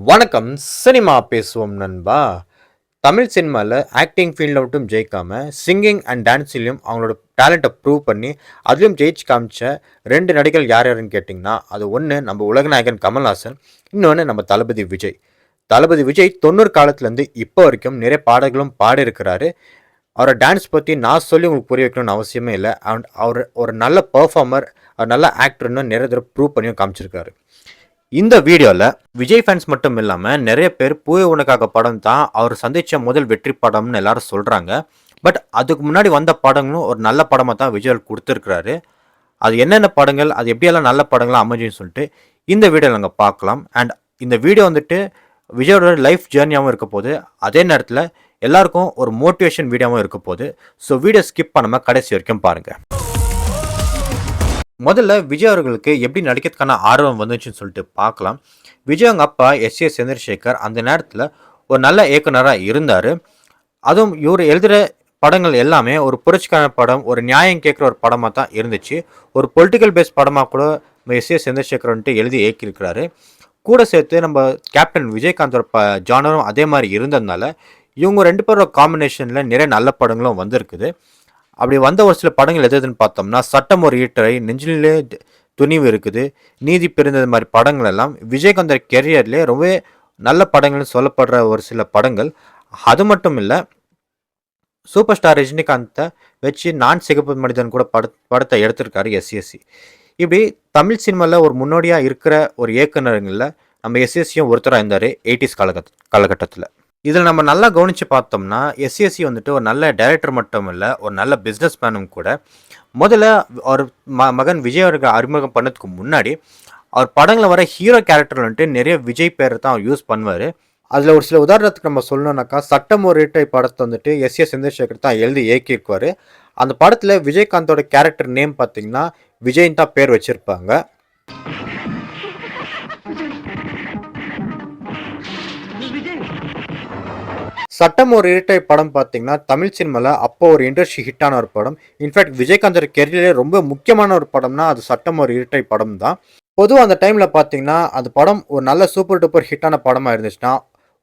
வணக்கம். சினிமா பேசுவோம் நண்பா. தமிழ் சினிமால ஆக்டிங் ஃபீல்ட்ல மட்டும் ஜெயிக்காம, சிங்கிங் அண்ட் டான்ஸ்லயும் அவங்களோட டேலண்ட்ட ப்ரூவ் பண்ணி, அதிலும் ஜெயிச்சு காமிச்ச 2 நடிகர்கள் யார் யாருன்னு கேட்டீங்கன்னா, அது ஒண்ணு நம்ம உலகநாயகன் கமல்ஹாசன், இன்னொன்னு நம்ம தளபதி விஜய். தளபதி விஜய் 90 காலத்துலேருந்து இப்போ வரைக்கும் நிறைய பாடல்களும் பாடியிருக்கிறாரு. அவரோட டான்ஸ் பத்தி நான் சொல்லி உங்களுக்கு புரிய வைக்கணும்னு அவசியமே இல்ல. அண்ட் அவரு ஒரு நல்ல பெர்ஃபார்மர், நல்ல ஆக்டர்ன்னு நிறைய தடவ ப்ரூவ் பண்ணியும் காமிச்சிருக்காரு. இந்த வீடியோல விஜய் ஃபேன்ஸ் மட்டும் இல்லாம நிறைய பேர் பூவே உனக்காக படம் தான் அவர் சந்திச்ச முதல் வெற்றி படம்னு எல்லாரும் சொல்றாங்க. பட் அதுக்கு முன்னாடி வந்த படங்களும் ஒரு நல்ல படமா தான் விஜய் கொடுத்துருக்கிறாரு. அது என்னென்ன படங்கள், அது எப்படியெல்லாம் நல்ல படங்களா அமைஞ்சுன்னு சொல்லிட்டு இந்த வீடியோவில் நாங்கள் பார்க்கலாம். அண்ட் இந்த வீடியோ வந்துட்டு விஜயோட லைஃப் ஜேர்னியாகவும் இருக்க போது, அதே நேரத்தில் எல்லாருக்கும் ஒரு மோட்டிவேஷன் வீடியோவும் இருக்க போது. ஸோ வீடியோ ஸ்கிப் பண்ணாமல் கடைசி வரைக்கும் பாருங்கள். முதல்ல விஜய் அவர்களுக்கு எப்படி நடிக்கிறதுக்கான ஆர்வம் வந்துச்சுன்னு சொல்லிட்டு பார்க்கலாம். விஜய் அவங்க அப்பா எஸ்.ஏ. சந்திரசேகர் அந்த நேரத்தில் ஒரு நல்ல இயக்குனராக இருந்தார். அதுவும் இவர் எழுதுகிற படங்கள் எல்லாமே ஒரு புரட்சிக்கான படம், ஒரு நியாயம் கேட்குற ஒரு படமாக தான் இருந்துச்சு. ஒரு பொலிட்டிக்கல் பேஸ் படமாக கூட எஸ்.ஏ. சந்திரசேகர் வந்துட்டு எழுதி இயக்கியிருக்கிறாரு. கூட சேர்த்து நம்ம கேப்டன் விஜயகாந்தோட ஜானரும் அதே மாதிரி இருந்ததுனால இவங்க 2 பேரோட காம்பினேஷனில் நிறைய நல்ல படங்களும் வந்திருக்குது. அப்படி வந்த ஒரு சில படங்கள் எதுன்னு பார்த்தோம்னா, சட்டம் ஒரு ஈட்டரை, நெஞ்சிலே துணிவு இருக்குது, நீதி பிறந்தது மாதிரி படங்கள் எல்லாம் விஜயகாந்தர் கெரியர்லேயே ரொம்பவே நல்ல படங்கள்னு சொல்லப்படுற ஒரு சில படங்கள். அது மட்டும் இல்லை, சூப்பர் ஸ்டார் ரஜினிகாந்தை வச்சு நான் சிகப்பு மனிதன் கூட படத்தை எடுத்திருக்காரு எஸ்எஸ்சி. இப்படி தமிழ் சினிமாவில் ஒரு முன்னோடியாக இருக்கிற ஒரு இயக்குநருங்களில் நம்ம எஸ்எஸ்சியும் ஒருத்தராக இருந்தார் 80s காலகட்டத்தில். இதில் நம்ம நல்லா கவனித்து பார்த்தோம்னா, எஸ்எஸ்சி வந்துட்டு ஒரு நல்ல டைரக்டர் மட்டும் இல்லை, ஒரு நல்ல பிஸ்னஸ் மேனும் கூட. முதல்ல அவர் மகன் விஜய் அவர்கள் அறிமுகம் பண்ணதுக்கு முன்னாடி அவர் படங்களில் வர ஹீரோ கேரக்டர் வந்துட்டு நிறைய விஜய் பேரை தான் அவர் யூஸ் பண்ணுவார். அதில் ஒரு சில உதாரணத்துக்கு நம்ம சொல்லணும்னாக்கா, சட்டம் ஒரு ஈட்டை படத்தை வந்துட்டு எஸ்.ஏ. சந்திரசேகர் தான் எழுதி இயக்கியிருக்குவார். அந்த படத்தில் விஜயகாந்தோட கேரக்டர் நேம் பார்த்தீங்கன்னா விஜய்ன்னு தான் பேர் வச்சுருப்பாங்க. சட்டம் ஒரு இரட்டை படம் பார்த்தீங்கன்னா தமிழ் சினிமாவில் அப்போ ஒரு இண்டஸ்ட்ரி ஹிட்டான ஒரு படம். இன்ஃபேக்ட் விஜயகாந்தர் கெரியரிலே ரொம்ப முக்கியமான ஒரு படம்னா அது சட்டம் ஒரு இரட்டை படம் தான். பொதுவாக அந்த டைமில் பார்த்தீங்கன்னா அந்த படம் ஒரு நல்ல சூப்பர் டூப்பர் ஹிட்டான படமாக இருந்துச்சுன்னா,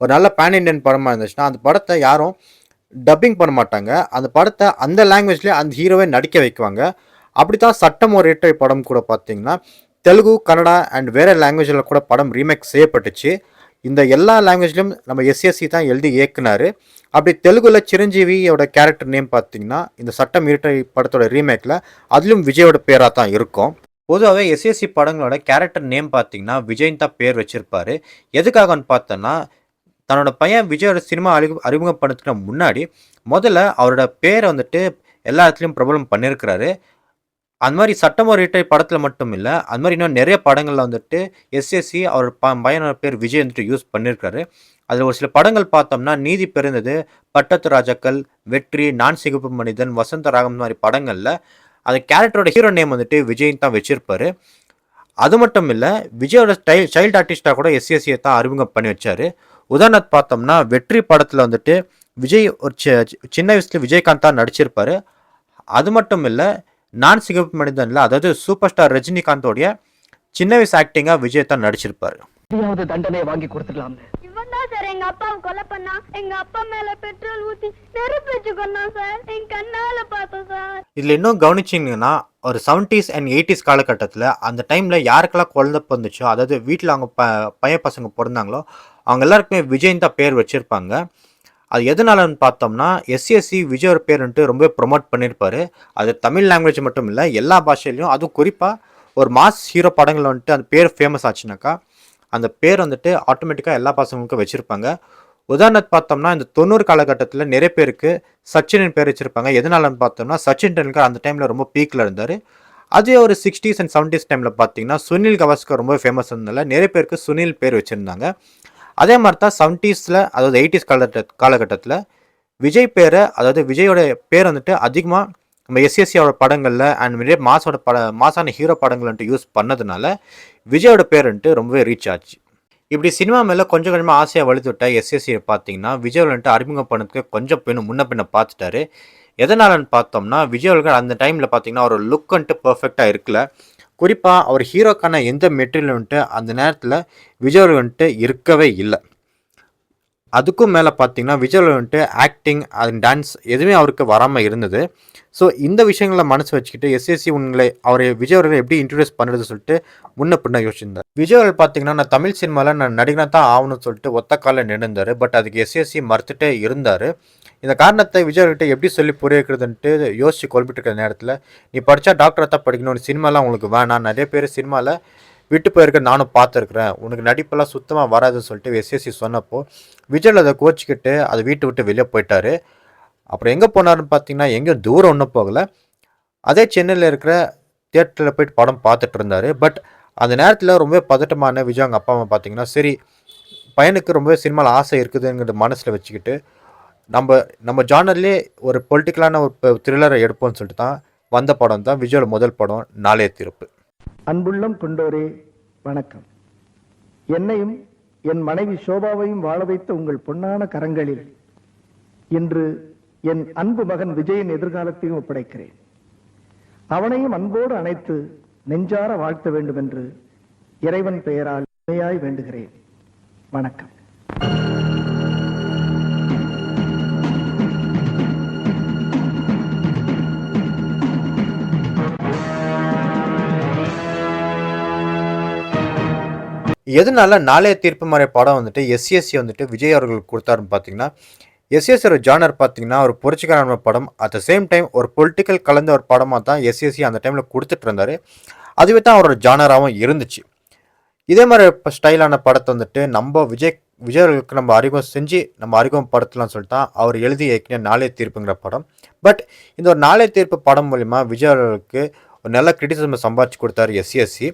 ஒரு நல்ல பேன் இண்டியன் படமாக இருந்துச்சுன்னா, அந்த படத்தை யாரும் டப்பிங் பண்ண மாட்டாங்க. அந்த படத்தை அந்த லாங்குவேஜ்லேயே அந்த ஹீரோவை நடிக்க வைக்குவாங்க. அப்படி தான் சட்டம் ஒரு இரட்டை படம் கூட பார்த்தீங்கன்னா தெலுங்கு, கன்னடா அண்ட் வேறு லாங்குவேஜில் கூட படம் ரீமேக் செய்யப்பட்டுச்சு. இந்த எல்லா லாங்குவேஜ்லையும் நம்ம எஸ்எஸ்சி தான் எழுதி இயக்குனாரு. அப்படி தெலுங்குல சிரஞ்சீவியோட கேரக்டர் நேம் பார்த்தீங்கன்னா இந்த சட்டம் இரட்டை படத்தோட ரீமேக்கில் அதுலேயும் விஜயோட பேராக தான் இருக்கும். பொதுவாகவே எஸ்எஸ்சி படங்களோட கேரக்டர் நேம் பார்த்தீங்கன்னா விஜய்ன்னு தான் பேர் வச்சுருப்பாரு. எதுக்காகன்னு பார்த்தோன்னா, தன்னோட பையன் விஜயோட சினிமா அறிமுகம் பண்ணதுக்கு முன்னாடி முதல்ல அவரோட பேரை வந்துட்டு எல்லா இடத்துலையும் பிரபலம் பண்ணியிருக்கிறாரு. அந்த மாதிரி சட்டம் ஒரு இரட்டை படத்தில் மட்டும் இல்லை, அது மாதிரி இன்னும் நிறைய படங்களில் வந்துட்டு எஸ்எஸ்சி அவர் பையனோட பேர் விஜய் வந்துட்டு யூஸ் பண்ணியிருக்காரு. அதில் ஒரு சில படங்கள் பார்த்தோம்னா நீதி பிறந்தது, பட்டத்து ராஜாக்கள், வெற்றி, நான் சிகப்பு மனிதன், வசந்த ராகம் மாதிரி படங்களில் அந்த கேரக்டரோட ஹீரோ நேம் வந்துட்டு விஜய்ன்னு தான் வச்சிருப்பாரு. அது மட்டும் இல்லை, விஜயோட சைல்டு ஆர்டிஸ்டாக கூட எஸ்எஸ்சியை தான் அறிமுகம் பண்ணி வச்சார். உதாரணத்து பார்த்தோம்னா வெற்றி படத்தில் வந்துட்டு விஜய் ஒரு சின்ன வயசுல விஜயகாந்த் தான் நடிச்சிருப்பாரு. அது மட்டும் இல்லை, நான் சிகப்பு மனிதன்ல, அதாவது சூப்பர் ஸ்டார் ரஜினிகாந்தோடைய சின்ன வயசு ஆக்டிங்கா விஜய் தான் நடிச்சிருப்பாரு. தண்டனை வாங்கி கொடுத்துடலாம். இவன் தான் சார் எங்க அப்பாவை கொலை பண்ணா. எங்க அப்பா மேல பெட்ரோல் ஊத்தி நெருப்பு வச்சு கொன்னா சார். என் கண்ணால பார்த்தோம் சார். இதுல இன்னும் கவனிச்சிங்கன்னா, ஒரு 70s அண்ட் 80s காலகட்டத்தில் அந்த டைம்ல யாருக்கெல்லாம் குழந்தை பிறந்துச்சோ, அதாவது வீட்டில் அவங்க பையன் பசங்க பிறந்தாங்களோ அவங்க எல்லாருக்குமே விஜய்ன்னு தான் பேர் வச்சிருப்பாங்க. அது எதனாலன்னு பார்த்தோம்னா, எஸ்எஸ்சி விஜயோட பேர் வந்துட்டு ரொம்ப ப்ரொமோட் பண்ணியிருப்பாரு. அது தமிழ் லாங்குவேஜ் மட்டும் இல்லை, எல்லா பாஷையிலையும். அதுவும் குறிப்பாக ஒரு மாஸ் ஹீரோ படங்கள் வந்துட்டு அந்த பேர் ஃபேமஸ் ஆச்சுனாக்கா அந்த பேர் வந்துட்டு ஆட்டோமேட்டிக்காக எல்லா பசங்களுக்கும் வச்சுருப்பாங்க. உதாரணத்துக்கு பார்த்தோம்னா, இந்த 90 காலகட்டத்தில் நிறைய பேருக்கு சச்சின் பேர் வச்சுருப்பாங்க. எதனாலன்னு பார்த்தோம்னா, சச்சின் டெண்டுல்கர் அந்த டைமில் ரொம்ப பீக்கில் இருந்தார். அதே ஒரு 60s அண்ட் 70s டைமில் பார்த்தீங்கன்னா சுனில் கவாஸ்கர் ரொம்ப ஃபேமஸ் இருந்தனால நிறைய பேருக்கு சுனில் பேர் வச்சுருந்தாங்க. அதே மாதிரி தான் 70ஸ்ல, அதாவது 80s காலகட்டத்தில் விஜய் பேரை, அதாவது விஜயோட பேர் வந்துட்டு அதிகமாக நம்ம எஸ்எஸ்சியோட படங்களில் அண்ட் நிறைய மாசான ஹீரோ படங்கள் வந்துட்டு யூஸ் பண்ணதுனால விஜயோட பேர் வந்துட்டு ரொம்பவே ரீச் ஆச்சு. இப்படி சினிமா மேலே கொஞ்சம் கொஞ்சமாக ஆசையாக வலுத்து விட்ட எஸ்எஸ்சி பார்த்தீங்கன்னா விஜய் வந்துட்டு அறிமுகம் பண்ணதுக்கு கொஞ்சம் முன்ன பின்ன பார்த்துட்டாரு. எதனாலன்னு பார்த்தோம்னா விஜய் அவர்கள் அந்த டைமில் பார்த்தீங்கன்னா ஒரு லுக் வந்துட்டு பர்ஃபெக்டாக இருக்கல. குறிப்பாக அவர் ஹீரோக்கான எந்த மெட்டீரியல் வந்துட்டு அந்த நேரத்தில் விஜய் அவர்கள் வந்துட்டு இருக்கவே இல்லை. அதுக்கும் மேலே பார்த்தீங்கன்னா விஜய் அவர்கள் வந்துட்டு ஆக்டிங் அண்ட் டான்ஸ் எதுவுமே அவருக்கு வராமல் இருந்தது. ஸோ இந்த விஷயங்களை மனசு வச்சுக்கிட்டு எஸ்எஸ்சி உங்களை அவர் விஜய் அவர்களை எப்படி இன்ட்ரடியூஸ் பண்ணுறது சொல்லிட்டு முன்ன பின்ன யோசிச்சிருந்தார். விஜய் அவர்கள் பார்த்தீங்கன்னா நான் தமிழ் சினிமாவில் நான் நடிகனாக தான் ஆகணும்னு சொல்லிட்டு ஒத்த காலில் நின்றுந்தார். பட் அதுக்கு எஸ்எஸ்சி மறுத்துட்டே இருந்தார். இந்த காரணத்தை விஜய் அவர்கிட்ட எப்படி சொல்லி புரிய வைக்கிறதுன்ட்டு யோசிச்சு குழப்பிட்டு இருக்கிற நேரத்தில் நீ படித்தா டாக்டராக தான் படிக்கணும், சினிமாலாம் உங்களுக்கு வேணாம், நிறைய பேர் சினிமாவில் விட்டு போயிருக்க நானும் பார்த்துருக்குறேன், உனக்கு நடிப்பெல்லாம் சுத்தமாக வராதுன்னு சொல்லிட்டு எஸ்எஸ்சி சொன்னப்போ விஜய் அதை கோச்சிக்கிட்டு அதை வீட்டை விட்டு வெளியே போயிட்டார். அப்புறம் எங்கே போனாருன்னு பார்த்தீங்கன்னா எங்கேயும் தூரம் ஒன்றும் போகலை, அதே சென்னையில் இருக்கிற தியேட்டரில் போயிட்டு படம் பார்த்துட்டு இருந்தார். பட் அந்த நேரத்தில் ரொம்ப பதட்டமான விஜய் அவங்க அப்பா அம்மா பார்த்தீங்கன்னா சரி பையனுக்கு ரொம்பவே சினிமாவில் ஆசை இருக்குதுங்கிற மனசில் வச்சுக்கிட்டு நம்ம ஜானர்லேயே ஒரு பொலிட்டிக்கலான ஒரு த்ரில்லரை எடுப்போம்னு சொல்லிட்டு தான் வந்த படம் தான் விஜயோட முதல் படம் நாளைய தீர்ப்பு. அன்புள்ளம் கொண்டோரே வணக்கம். என்னையும் என் மனைவி சோபாவையும் வாழ வைத்த உங்கள் பொன்னான கரங்களில் இன்று என் அன்பு மகன் விஜயின் எதிர்காலத்தையும் ஒப்படைக்கிறேன். அவனையும் அன்போடு அணைத்து நெஞ்சார வாழ்த்த வேண்டும் என்று இறைவன் பெயரால் உண்மையாய் வேண்டுகிறேன். வணக்கம். எதனால நாளைய தீர்ப்பு மாதிரி படம் வந்துட்டு எஸ்எஸ்சி வந்துட்டு விஜய் அவர்களுக்கு கொடுத்தாருன்னு பார்த்தீங்கன்னா எஸ்எஸ்சி ஒரு ஜானர் பார்த்தீங்கன்னா ஒரு புரட்சிகரமான படம், அட் த சேம் டைம் ஒரு பொலிட்டிக்கல் கலந்த ஒரு படமாக தான் எஸ்எஸ்சி அந்த டைமில் கொடுத்துட்டு இருந்தார். அதுவே தான் அவரோட ஜானராகவும் இருந்துச்சு. இதே மாதிரி இப்போ ஸ்டைலான படத்தை வந்துட்டு நம்ம விஜய் அவர்களுக்கு நம்ம அறிமுகம் படுத்தலாம்னு சொல்லிட்டு தான் அவர் எழுதி ஏற்கனவே நாளைய தீர்ப்புங்கிற படம். பட் இந்த ஒரு நாளைய தீர்ப்பு படம் மூலிமா விஜய் அவர்களுக்கு ஒரு நல்ல கிரிட்டிசிசம் சம்பாதிச்சு கொடுத்தாரு எஸ்எஸ்சி.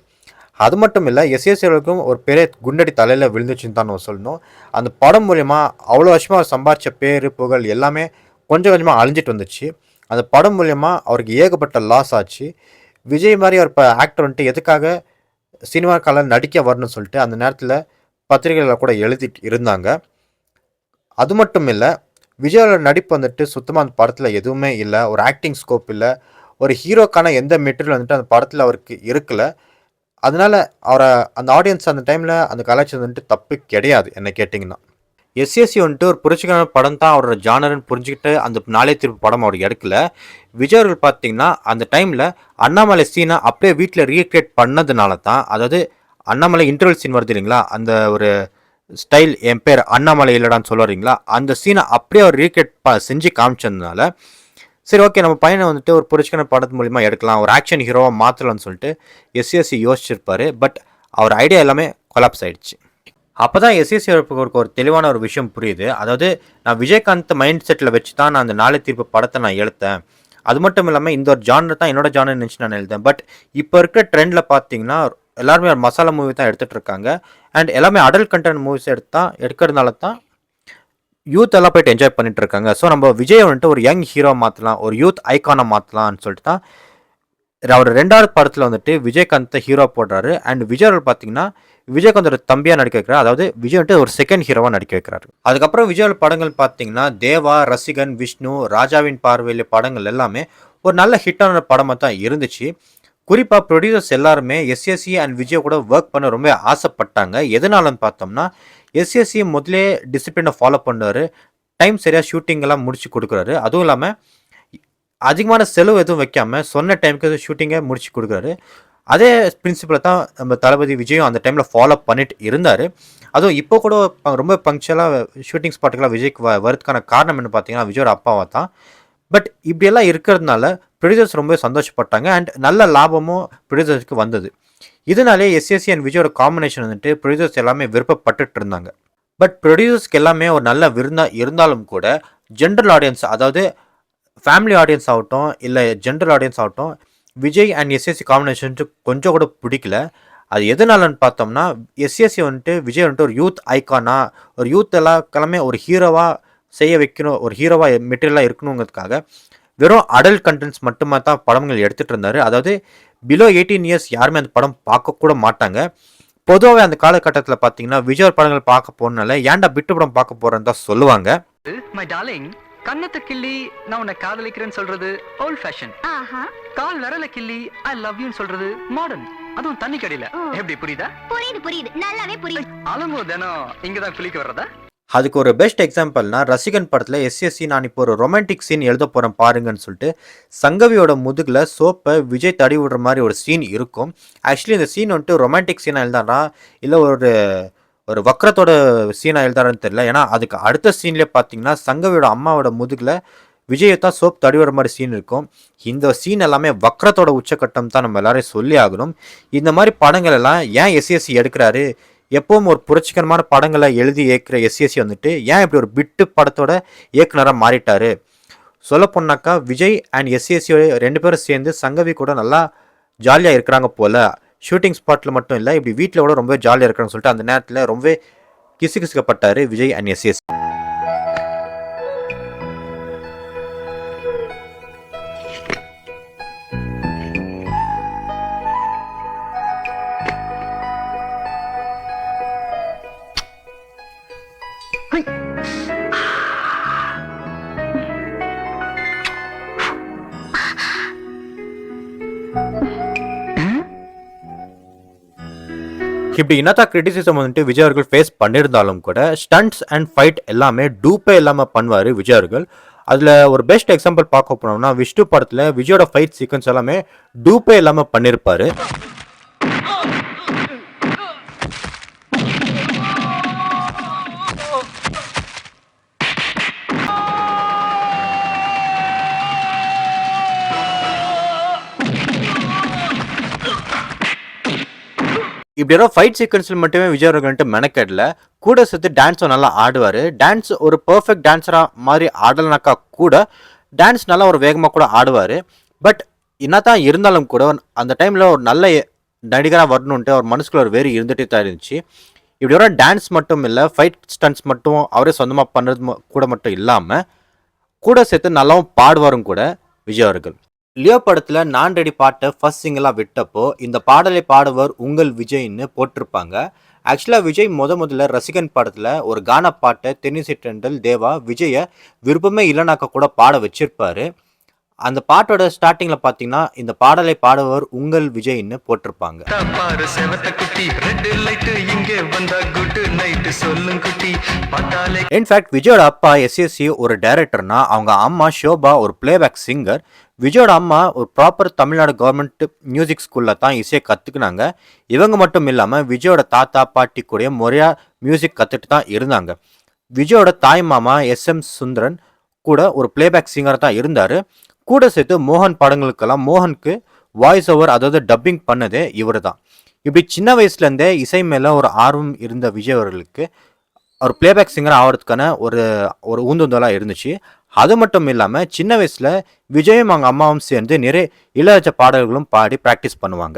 அது மட்டும் இல்லை எஸ்எஸ்சி அவர்களுக்கும் ஒரு பெரிய குண்டடி தலையில் விழுந்துச்சுன்னு தான் நம்ம சொல்லணும். அந்த படம் மூலயமா அவ்வளோ வருஷமாக அவர் சம்பாதிச்ச பேர் புகழ் எல்லாமே கொஞ்சம் கொஞ்சமாக அழிஞ்சிட்டு வந்துச்சு. அந்த படம் மூலயமா அவருக்கு ஏகப்பட்ட லாஸ் ஆச்சு. விஜய் மாதிரி ஒரு இப்போ ஆக்டர் வந்துட்டு எதுக்காக சினிமா காலம் நடிக்க வரணும்னு சொல்லிட்டு அந்த நேரத்தில் பத்திரிகைகளில் கூட எழுதிட்டு இருந்தாங்க. அது மட்டும் இல்லை விஜயோட நடிப்பு வந்துட்டு சுத்தமாக அந்த படத்தில் எதுவுமே இல்லை, ஒரு ஆக்டிங் ஸ்கோப் இல்லை, ஒரு ஹீரோக்கான எந்த மெட்டீரியல் வந்துட்டு அந்த படத்தில் அவருக்கு இருக்கலை. அதனால அவரை அந்த ஆடியன்ஸ் அந்த டைமில் அந்த கலாச்சாரம் வந்துட்டு தப்பு கிடையாது என்ன கேட்டிங்கன்னா. எஸ்எஸ்சி வந்துட்டு ஒரு புரட்சிகரமான படம் தான் அவரோட ஜானர்னு புரிஞ்சுக்கிட்டு அந்த நாளைய தீர்ப்பு படம் அவர் எடுக்கல. விஜய் அவர்கள் பார்த்தீங்கன்னா அந்த டைமில் அண்ணாமலை சீனை அப்படியே வீட்டில் ரீக்ரியேட் பண்ணதுனால தான், அதாவது அண்ணாமலை இன்டர்வல் சீன் வருது இல்லைங்களா, அந்த ஒரு ஸ்டைல் என் பேர் அண்ணாமலை இல்லடான்னு சொல்லுறீங்களா, அந்த சீனை அப்படியே அவர் ரீக்ரியேட் செஞ்சு காமிச்சதுனால சரி ஓகே நம்ம பையனை வந்துட்டு ஒரு புரட்சிகரமான படத்து மூலிமா எடுக்கலாம், ஒரு ஆக்ஷன் ஹீரோவாக மாற்றலாம்னு சொல்லிட்டு எஸ்எஸ்சி யோசிச்சிருப்பாரு. பட் அவர் ஐடியா எல்லாமே கொலாப்ஸ் ஆகிடுச்சு. அப்போ தான் எஸ்எஸ்சி அவருக்கு ஒரு தெளிவான ஒரு விஷயம் புரியுது. அதாவது நான் விஜயகாந்த் மைண்ட் செட்டில் வச்சு தான் நான் அந்த நாளை தீர்ப்பு படத்தை நான் எடுத்தேன், அது மட்டும் இல்லாமல் இந்த ஒரு ஜானர் தான் என்னோட ஜானர் நினச்சி நான் எழுதேன். பட் இப்போ இருக்கிற ட்ரெண்டில் பார்த்தீங்கன்னா எல்லாருமே ஒரு மசாலா மூவி தான் எடுத்துகிட்டு இருக்காங்க. அண்ட் எல்லாமே அடல்ட் கண்டென்ட் மூவிஸ் எடுக்கிறதுனால தான் யூத் எல்லாம் போய்ட்டு என்ஜாய் பண்ணிட்டு இருக்காங்க. ஸோ நம்ம விஜய் வந்துட்டு ஒரு யங் ஹீரோ மாற்றலாம், ஒரு யூத் ஐக்கானை மாற்றலாம்னு சொல்லிட்டு தான் அவர் ரெண்டாவது படத்தில் வந்துட்டு விஜயகாந்தை ஹீரோ போடுறாரு. அண்ட் விஜய் அவர்கள் பார்த்தீங்கன்னா விஜயகாந்தோட தம்பியாக நடிக்க வைக்கிறார், அதாவது விஜய் வந்துட்டு ஒரு செகண்ட் ஹீரோவாக நடிக்க வைக்கிறாரு. அதுக்கப்புறம் விஜயோட படங்கள் பார்த்தீங்கன்னா தேவா, ரசிகன், விஷ்ணு, ராஜாவின் பார்வையில் படங்கள் எல்லாமே ஒரு நல்ல ஹிட்டான படமாக தான் இருந்துச்சு. குறிப்பாக ப்ரொடியூசர்ஸ் எல்லாருமே எஸ்எஸ்சி அண்ட் விஜய் கூட ஒர்க் பண்ண ரொம்ப ஆசைப்பட்டாங்க. எதனாலன்னு பார்த்தோம்னா எஸ்எஸ்சி முதலே டிசிப்ளினை ஃபாலோ பண்ணுறாரு, டைம் சரியாக ஷூட்டிங்கெல்லாம் முடிச்சு கொடுக்குறாரு. அதுவும் இல்லாமல் அதிகமான செலவு எதுவும் வைக்காமல் சொன்ன டைமுக்கு ஷூட்டிங்கை முடிச்சு கொடுக்குறாரு. அதே பிரின்சிபலை தான் நம்ம தளபதி விஜயும் அந்த டைமில் ஃபாலோ பண்ணிட்டு இருந்தார். அதுவும் இப்போ கூட ரொம்ப பங்க்சுவலாக ஷூட்டிங் ஸ்பாட்டுக்கெல்லாம் விஜய்க்கு வரதுக்கான காரணம் என்ன பார்த்தீங்கன்னா விஜயோட அப்பாவை தான். பட் இப்படியெல்லாம் இருக்கிறதுனால ப்ரொடியூசர்ஸ் ரொம்ப சந்தோஷப்பட்டாங்க அண்ட் நல்ல லாபமும் ப்ரொடியூசர்ஸ்க்கு வந்தது. இதனாலே எஸ்எஸ்சி அண்ட் விஜயோட காம்பினேஷன் வந்துட்டு ப்ரொடியூசர்ஸ் எல்லாமே விருப்பப்பட்டுட்டு இருந்தாங்க. பட் ப்ரொடியூசர்ஸ்க்கு எல்லாமே ஒரு நல்ல இருந்தாலும் கூட ஜென்ரல் ஆடியன்ஸ், அதாவது ஃபேமிலி ஆடியன்ஸ் ஆகட்டும் இல்லை ஜென்ரல் ஆடியன்ஸ் ஆகட்டும், விஜய் அண்ட் எஸ்எஸ்சி காம்பினேஷன் கொஞ்சம் கூட பிடிக்கல. அது எதனாலன்னு பார்த்தோம்னா எஸ்எஸ்சி வந்துட்டு விஜய் வந்துட்டு ஒரு யூத் ஐக்கானா, ஒரு யூத் எல்லாமே ஒரு ஹீரோவாக செய்ய வைக்கணும், ஒரு ஹீரோவாக மெட்டீரியலாக இருக்கணுங்கிறதுக்காக வெறும் அடல்ட் கண்டென்ட்ஸ் மட்டுமா தான் படங்கள் எடுத்துகிட்டு இருந்தார். அதாவது பிலோ 18 இயர்ஸ் யாருமே அந்த படம் பார்க்கக்கூட மாட்டாங்க. பொதுவாகவே அந்த காலகட்டத்தில் பார்த்தீங்கன்னா விஜய் படங்கள் பார்க்க போனால ஏன்டா பிட்டு படம் பார்க்க போகிறேன்னு தான் சொல்லுவாங்க. My darling, கண்ணத்தை கிள்ளி நான் உன்னை காதலிக்கிறேன்னு சொல்றது ஓல்ட் ஃபேஷன். ஆஹா கால் விரல கிள்ளி ஐ லவ் யூன்னு சொல்றது மாடர்ன். அதுவும் தண்ணி கடியில. எப்படி புரியுதா? புரியுது புரியுது நல்லாவே புரியுது. அலம்பு தினம் இங்கதான் குளிக்க வர்றதா? அதுக்கு ஒரு பெஸ்ட் எக்ஸாம்பிள்னா ரசிகன் படத்தில் எஸ்எஸ்சி நான் இப்போ ஒரு ரொமான்டிக் சீன் எழுத போகிறேன் பாருங்கன்னு சொல்லிட்டு சங்கவியோட முதுகில் சோப்பை விஜய் தடி விடுற மாதிரி ஒரு சீன் இருக்கும். ஆக்சுவலி இந்த சீன் வந்துட்டு ரொமான்டிக் சீனாக எழுதானா இல்லை ஒரு வக்கரத்தோட சீனாக எழுதாரான்னு தெரியல. ஏன்னா அதுக்கு அடுத்த சீன்லேயே பார்த்தீங்கன்னா சங்கவியோட அம்மாவோட முதுகில் விஜயை தான் சோப் தடி விடுற மாதிரி சீன் இருக்கும். இந்த சீன் எல்லாமே வக்கரத்தோட உச்சக்கட்டம் தான் நம்ம எல்லாரையும் சொல்லி ஆகணும். இந்த மாதிரி படங்கள் எல்லாம் ஏன் எஸ்எஸ்சி எடுக்கிறாரு, எப்பவும் ஒரு புரட்சிகரமான படங்களை எழுதி இயக்குற எஸ்எஸ்சி வந்துட்டு ஏன் இப்படி ஒரு பிட்டு படத்தோட இயக்குனராக மாறிட்டாரு? சொல்ல போனாக்கா விஜய் அண்ட் எஸ்எஸ்சி ரெண்டு பேரும் சேர்ந்து சங்கவி கூட நல்லா ஜாலியாக இருக்கிறாங்க போல. ஷூட்டிங் ஸ்பாட்டில் மட்டும் இல்லை, இப்படி வீட்டில் கூட ரொம்ப ஜாலியாக இருக்கிறாங்கன்னு சொல்லிட்டு அந்த நேரத்தில் ரொம்ப கிசுகிசுக்கப்பட்டார் விஜய் அண்ட் எஸ்எஸ்சி. இப்படி என்னத்தா கிரிட்டிசிசம் வந்துட்டு விஜய் அவர்கள் ஃபேஸ் பண்ணியிருந்தாலும் கூட ஸ்டண்ட்ஸ் அண்ட் ஃபைட் எல்லாமே டூப்பே இல்லாமல் பண்ணுவார் விஜய் அவர்கள். அதில் ஒரு பெஸ்ட் எக்ஸாம்பிள் பார்க்க போனோம்னா விஷ்ணு படத்தில் விஜயோட ஃபைட் சீக்வன்ஸ் எல்லாமே டூப்பே இல்லாமல் பண்ணியிருப்பார். இப்படி ஏதோ ஃபைட் சீக்வன்ஸில் மட்டுமே விஜய் அவர்கள்ட்டு மெனக்கெடல, கூட சேர்த்து டான்ஸும் நல்லா ஆடுவார். டான்ஸ் ஒரு பர்ஃபெக்ட் டான்ஸராக மாதிரி ஆடலைனாக்கா கூட டான்ஸ் நல்லா ஒரு வேகமாக கூட ஆடுவார். பட் என்னதான் இருந்தாலும் கூட அந்த டைமில் ஒரு நல்ல நடிகராக வரணுன்ட்டு அவர் மனசுக்குள்ள ஒரு வெறி இருந்துகிட்டே தான் இருந்துச்சு. இப்படி ஒரு டான்ஸ் மட்டும் இல்லை, ஃபைட் ஸ்டன்ட்ஸ் மட்டும் அவரே சொந்தமாக பண்ணுறது கூட மட்டும் இல்லாமல் கூட சேர்த்து நல்லாவும் பாடுவாரும் கூட விஜய் அவர்கள். லியோ படத்தில் நான் ரெடி பாட்டை ஃபர்ஸ்ட் சிங்கிளாக விட்டப்போ இந்த பாடலை பாடுவர் உங்கள் விஜய்ன்னு போட்டிருப்பாங்க. ஆக்சுவலாக விஜய் முதல்ல ரசிகன் படத்தில் ஒரு கானா பாட்டை தென்னிசை தென்றல் தேவா விஜயை விருப்பமே இல்லைனாக்க கூட பாட வச்சிருப்பாரு. அந்த பாட்டோட ஸ்டார்டிங்கில் பார்த்தீங்கன்னா இந்த பாடலை பாடுவர் உங்கள் விஜய்ன்னு போட்டிருப்பாங்க. இன்ஃபேக்ட் விஜயோட அப்பா எஸ்எஸ்சி ஒரு டைரக்டர்னா அவங்க அம்மா ஷோபா ஒரு பிளேபேக் சிங்கர். விஜயோட அம்மா ஒரு ப்ராப்பர் தமிழ்நாடு கவர்மெண்ட் மியூசிக் ஸ்கூலில் தான் இசையை கற்றுக்குனாங்க. இவங்க மட்டும் இல்லாமல் விஜயோட தாத்தா பாட்டி கூட முறையாக மியூசிக் கற்றுட்டு தான் இருந்தாங்க. விஜயோட தாய் மாமா எஸ்எம் சுந்தரன் கூட ஒரு பிளேபேக் சிங்கர் தான் இருந்தார். கூட சேர்த்து மோகன் படங்களுக்கெல்லாம் மோகனுக்கு வாய்ஸ் ஓவர் அதாவது டப்பிங் பண்ணதே இவர் தான். இப்படி சின்ன வயசுலேருந்தே இசை மேலே ஒரு ஆர்வம் இருந்த விஜய் அவர்களுக்கு ஒரு பிளேபேக் சிங்கர் ஆகிறதுக்கான ஒரு ஊந்துதலாக இருந்துச்சு. அது மட்டும் இல்லாமல் சின்ன வயசில் விஜயும் அவங்க அம்மாவும் சேர்ந்து நிறைய இளையராஜா பாடல்களும் பாடி ப்ராக்டிஸ் பண்ணுவாங்க.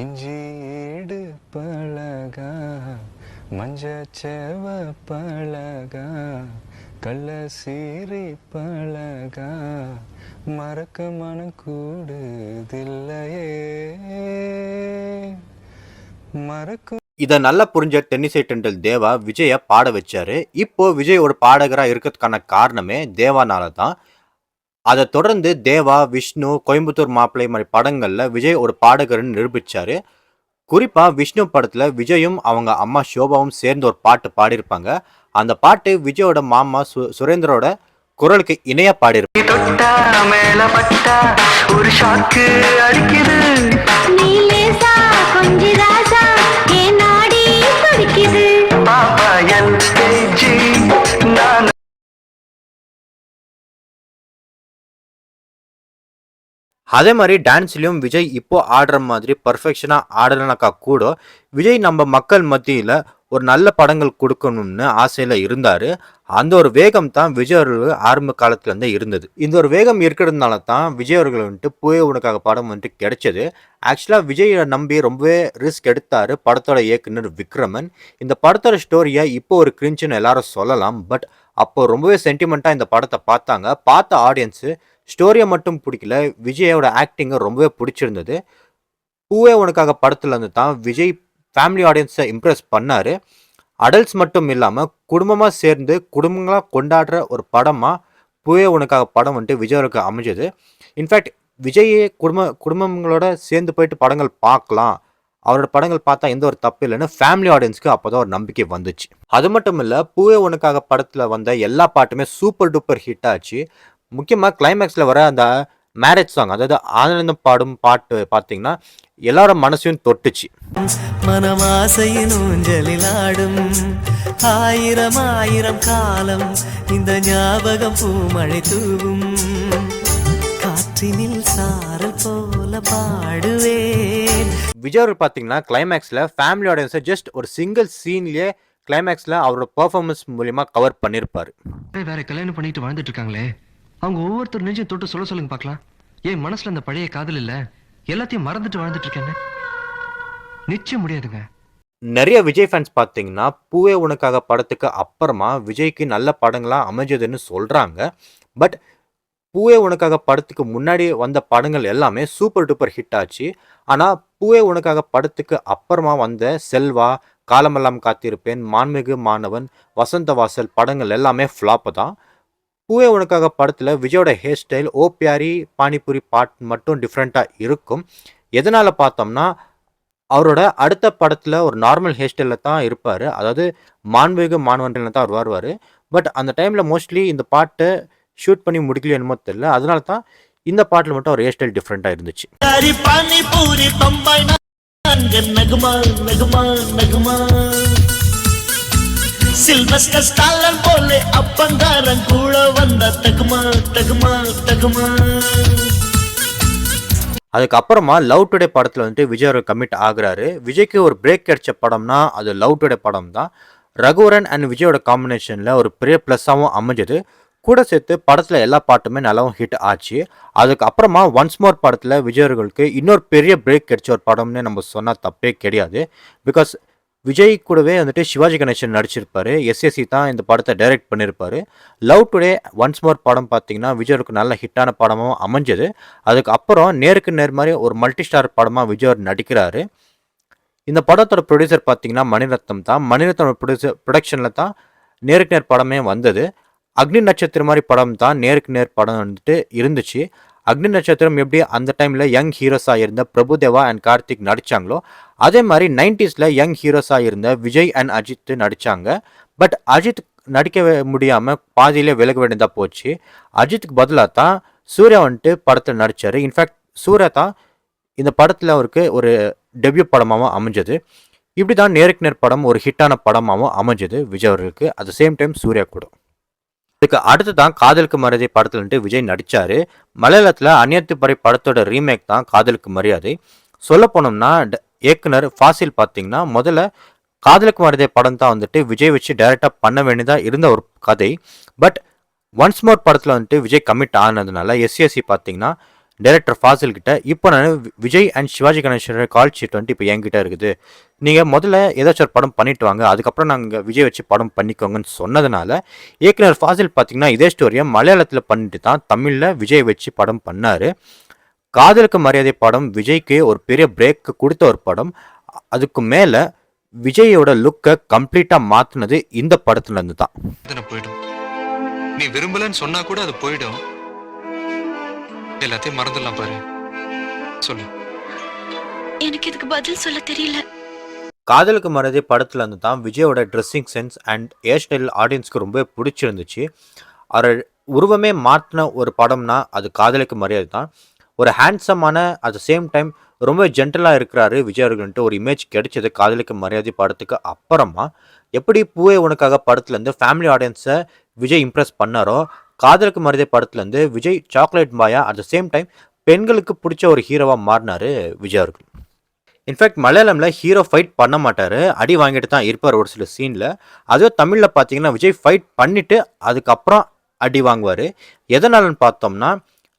இஞ்சிடு பழகா மஞ்சச்சேவ பழகா கள்ள சீரி பழகா மறக்க மனம் கூடுதில்லையே மறக்க. இதை நல்லா புரிஞ்ச தென்னிசை தென்றல் தேவா விஜயை பாட வச்சாரு. இப்போ விஜய் ஒரு பாடகராக இருக்கிறதுக்கான காரணமே தேவானால தான். அதை தொடர்ந்து தேவா, விஷ்ணு, கோயம்புத்தூர் மாப்பிள்ளை மாதிரி படங்களில் விஜய் ஒரு பாடகர்னு நிரூபித்தார். குறிப்பாக விஷ்ணு படத்தில் விஜயும் அவங்க அம்மா ஷோபாவும் சேர்ந்து ஒரு பாட்டு பாடியிருப்பாங்க. அந்த பாட்டு விஜயோட மாமா சுரேந்தரோட குரலுக்கு இணையாக பாடியிருப்பாங்க. அதே மாதிரி டான்ஸ்லையும் விஜய் இப்போ ஆடுற மாதிரி பர்ஃபெக்ஷனாக ஆடலைனாக்கா கூட விஜய் நம்ம மக்கள் மத்தியில் ஒரு நல்ல படங்கள் கொடுக்கணும்னு ஆசையில் இருந்தார். அந்த ஒரு வேகம் தான் விஜய் அவர்கள் ஆரம்ப காலத்துலேருந்தே இருந்தது. இந்த ஒரு வேகம் இருக்கிறதுனால தான் விஜய் அவர்கள் வந்துட்டு பூவே உனக்காக படம் வந்துட்டு கிடைச்சது. ஆக்சுவலாக விஜயை நம்பி ரொம்பவே ரிஸ்க் எடுத்தார் படத்தோட இயக்குனர் விக்ரமன். இந்த படத்தோட ஸ்டோரியை இப்போ ஒரு கிரிஞ்சுன்னு எல்லாரும் சொல்லலாம். பட் அப்போ ரொம்பவே சென்டிமெண்ட்டாக இந்த படத்தை பார்த்த ஆடியன்ஸு ஸ்டோரியை மட்டும் பிடிக்கல, விஜயோட ஆக்டிங்கை ரொம்பவே பிடிச்சிருந்தது. பூவே உனக்காக படத்துலேருந்து தான் விஜய் ஃபேமிலி ஆடியன்ஸை இம்ப்ரெஸ் பண்ணார். அடல்ட்ஸ் மட்டும் இல்லாமல் குடும்பமாக சேர்ந்து குடும்பங்களாக கொண்டாடுற ஒரு படமாக பூவே உனக்காக படம் வந்துட்டு விஜய் அவருக்கு அமைஞ்சது. இன்ஃபேக்ட் விஜயே குடும்பங்களோட சேர்ந்து போயிட்டு படங்கள் பார்க்கலாம், அவரோட படங்கள் பார்த்தா எந்த ஒரு தப்பு இல்லைன்னு ஃபேமிலி ஆடியன்ஸ்க்கு அப்போ தான் ஒரு நம்பிக்கை வந்துச்சு. அது மட்டும் இல்லை, பூவே உனக்காக படத்தில் வந்த எல்லா பாட்டுமே சூப்பர் டூப்பர் ஹிட் ஆச்சு. முக்கியமாக கிளைமேக்ஸில் வர அந்த மேரேஜ் சாங், அதாவது ஆனந்தம் பாடும் பாட்டு பார்த்தீங்கன்னா எல்லாரோட மனசையும் தொட்டுச்சு. மனமாசையின் ஊஞ்சலில் ஆடும் ஆயிரம் ஆயிரம் காலம் இந்த ஞாபகம் பூமழை தூவும் காற்றினில் சாரல் போல பாடுவேன். விஜய் அவர் பார்த்தீங்கன்னா கிளைமேக்ஸில் ஃபேமிலி ஆடியன்ஸை ஜஸ்ட் ஒரு சிங்கிள் சீன்லேயே கிளைமேக்ஸில் அவரோட பெர்ஃபார்மன்ஸ் மூலியமாக கவர் பண்ணியிருப்பார். வேற கல்யாணம் பண்ணிட்டு வாழ்ந்துட்டு இருக்காங்களே, அவங்க ஒவ்வொருத்தர் நெஞ்சையும் தொட்டு சொல்லுங்க பார்க்கலாம். என் மனசுல அந்த பழைய காதல் இல்ல, எல்லாத்தையும் மறந்துட்டு வாழ்ந்துட்டு இருக்கேன்னு நிச்சயம் முடியாதுங்க. நிறைய விஜய் ஃபேன்ஸ் பார்த்தீங்கன்னா பூவே உனக்காக படத்துக்கு அப்புறமா விஜய்க்கு நல்ல படங்களாக அமைஞ்சதுன்னு சொல்கிறாங்க. பட் பூவே உனக்காக படத்துக்கு முன்னாடி வந்த படங்கள் எல்லாமே சூப்பர் டூப்பர் ஹிட் ஆச்சு. ஆனால் பூவே உனக்காக படத்துக்கு அப்புறமா வந்த செல்வா, காலமெல்லாம் காத்திருப்பேன், மாண்புமிகு மாணவன், வசந்த வாசல் படங்கள் எல்லாமே ஃப்ளாப்பு தான். பூவே உனக்காக படத்தில் விஜயோட ஹேர் ஸ்டைல் ஓ பியாரி பானிபூரி பாட் மட்டும் டிஃப்ரெண்ட்டாக இருக்கும். எதனால் பார்த்தோம்னா அவரோட அடுத்த படத்தில் ஒரு நார்மல் ஹேர் ஸ்டைலில் தான் இருப்பார், அதாவது மாண்புமிகு மாணவன்ல தான் அவர் வருவார். பட் அந்த டைமில் மோஸ்ட்லி இந்த பாட்டை ஷூட் பண்ணி முடிக்கலையோ என்னமோ தெரியல, அதனால தான் இந்த பாட்டில் மட்டும் ஒரு ஹேர் ஸ்டைல் டிஃப்ரெண்ட்டாக இருந்துச்சு. அதுக்கப்புறமா லவ் டுடே படத்தில் வந்துட்டு விஜய் அவர் கமிட் ஆகுறாரு. விஜய்க்கு ஒரு பிரேக் கிடைச்ச படம்னா அது லவ் டுடே படம் தான். ரகுவரன் அண்ட் விஜயோட காம்பினேஷனில் ஒரு பெரிய ப்ளஸ்ஸாகவும் அமைஞ்சது. கூட சேர்த்து படத்தில் எல்லா பாட்டுமே நல்லாவும் ஹிட் ஆச்சு. அதுக்கப்புறமா ஒன்ஸ் மோர் படத்தில் விஜய் அவர்களுக்கு இன்னொரு பெரிய பிரேக் கிடைச்ச ஒரு படம்னு நம்ம சொன்னால் தப்பே கிடையாது. பிகாஸ் விஜய் கூடவே வந்துட்டு சிவாஜி கணேசன் நடிச்சிருப்பார், எஸ்எஸ்சி தான் இந்த படத்தை டைரக்ட் பண்ணியிருப்பார். லவ் டுடே ஒன்ஸ் மோர் படம் பார்த்தீங்கன்னா விஜய்க்கு நல்ல ஹிட்டான படமும் அமைஞ்சது. அதுக்கப்புறம் நேருக்கு நேர் மாதிரி ஒரு மல்டி ஸ்டார் படமாக விஜய் நடிக்கிறாரு. இந்த படத்தோட ப்ரொடியூசர் பார்த்தீங்கன்னா மணிரத்னம் தான். மணிரத்னம் ப்ரொடக்ஷனில் தான் நேருக்கு நேர் படமே வந்தது. அக்னி நட்சத்திரம் மாதிரி படம் தான் நேருக்கு நேர் படம் வந்துட்டு இருந்துச்சு. அக்னி நட்சத்திரம் எப்படி அந்த டைமில் யங் ஹீரோஸாக இருந்த பிரபுதேவா அண்ட் கார்த்திக் நடித்தாங்களோ அதே மாதிரி 90s யங் ஹீரோஸாக இருந்த விஜய் அண்ட் அஜித் நடித்தாங்க. பட் அஜித் நடிக்க முடியாமல் பாதியிலே விலக வேண்டியதாக போச்சு. அஜித்துக்கு பதிலாக தான் சூர்யா வந்துட்டு படத்தில் நடித்தார். இன்ஃபேக்ட் சூர்யா தான் இந்த படத்தில் அவருக்கு ஒரு டெபியூ படமாகவும் அமைஞ்சது. இப்படி தான் நேருக்கு நேர் படம் ஒரு ஹிட்டான படமாகவும் அமைஞ்சது விஜய் அவர்களுக்கு. At the same time Suriya கூட. இதுக்கு அடுத்து தான் காதலுக்கு மரியாதை படத்தில் வந்துட்டு விஜய் நடித்தார். மலையாளத்தில் அந்நியத்து பறை படத்தோட ரீமேக் தான் காதலுக்கு மரியாதை. சொல்ல போனோம்னா இயக்குனர் ஃபாசில் பார்த்தீங்கன்னா முதல்ல காதலுக்கு மரியாதை படம் தான் வந்துட்டு விஜய் வச்சு டைரெக்டாக பண்ண வேண்டியதாக இருந்த ஒரு கதை. பட் ஒன்ஸ் மோர் படத்தில் வந்துட்டு விஜய் கமிட் ஆனதுனால எஸ்எஸ்சி பார்த்தீங்கன்னா டைரக்டர் ஃபாசில் கிட்ட இப்போ நான் விஜய் அண்ட் சிவாஜி கணேசனோட கால் ஷீட் வந்துட்டு இப்போ என்கிட்ட இருக்குது, நீங்கள் முதல்ல ஏதாச்சும் ஒரு படம் பண்ணிட்டு வாங்க, அதுக்கப்புறம் நாங்கள் விஜய் வச்சு படம் பண்ணிக்கோங்கன்னு சொன்னதுனால இயக்குனர் ஃபாசில் பார்த்தீங்கன்னா இதே ஸ்டோரியை மலையாளத்தில் பண்ணிட்டு தான் தமிழில் விஜய் வச்சு படம் பண்ணார். காதலுக்கு மரியாதை படம் விஜய்க்கு ஒரு பெரிய பிரேக்கு கொடுத்த ஒரு படம். அதுக்கு மேலே விஜயோட லுக்கை கம்ப்ளீட்டாக மாற்றினது இந்த படத்துலேருந்து தான். போயிடும், நீ விரும்பலன்னு சொன்னா கூட அது போயிடும். எல்லாத்தையும் மறந்துடலாம் பாரு. சொல்லு. எனக்கு இதுக்கு பதில் சொல்ல தெரியல. காதலுக்கு மரியாதை படத்துல இருந்து தான் விஜயோட dressing sense and hairstyle ஆடியன்ஸ்க்கு ரொம்ப பிடிச்சிருந்துச்சு. அவர் உருவமே மாற்றின ஒரு படம்னா அது காதலுக்கு மரியாதை தான். ஒரு ஹேண்ட்ஸமான அட் த சேம் டைம் ரொம்ப ஜென்டலாக இருக்கிறாரு விஜய் அவர்கள்ட்டு ஒரு இமேஜ் கிடைச்சது காதலுக்கு மரியாதை படத்துக்கு அப்புறமா. எப்படி பூவே உனக்காக படத்துலேருந்து ஃபேமிலி ஆடியன்ஸை விஜய் இம்ப்ரெஸ் பண்ணாரோ, காதலுக்கு மரியாதை படத்துலேருந்து Vijay chocolate paya at the same time பெண்களுக்கு பிடிச்ச ஒரு ஹீரோவாக மாறினார் விஜய் அவர்கள். இன்ஃபேக்ட் மலையாளமில் ஹீரோ ஃபைட் பண்ண மாட்டார், அடி வாங்கிட்டு தான் இருப்பார் ஒரு சில சீனில். அதுவே தமிழில் பார்த்தீங்கன்னா விஜய் ஃபைட் பண்ணிவிட்டு அதுக்கப்புறம் அடி வாங்குவார். எதனாலன்னு பார்த்தோம்னா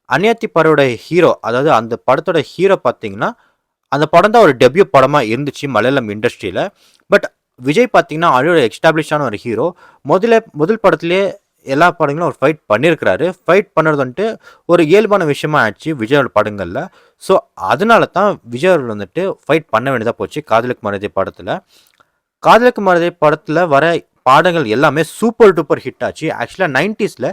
அந்நியத்தி பறவையோட ஹீரோ, அதாவது அந்த படத்தோட ஹீரோ பார்த்தீங்கன்னா அந்த படம் தான் ஒரு டெபியூ படமாக இருந்துச்சு மலையாளம் இண்டஸ்ட்ரியில். பட் விஜய் பார்த்தீங்கன்னா ஆல்ரெடி எஸ்டாப்ளிஷான ஒரு ஹீரோ. முதல் படத்துலேயே எல்லா படங்களும் ஒரு ஃபைட் பண்ணியிருக்கிறாரு. ஃபைட் பண்ணுறது வந்துட்டு ஒரு இயல்பான விஷயமா ஆச்சு விஜயோட படங்களில். ஸோ அதனால தான் விஜய் வந்துட்டு ஃபைட் பண்ண வேண்டியதாக போச்சு காதலுக்கு மரியாதை படத்தில். காதலுக்கு மரியாதை படத்தில் வர பாடங்கள் எல்லாமே சூப்பர் டூப்பர் ஹிட் ஆச்சு. ஆக்சுவலாக 90ஸ்ல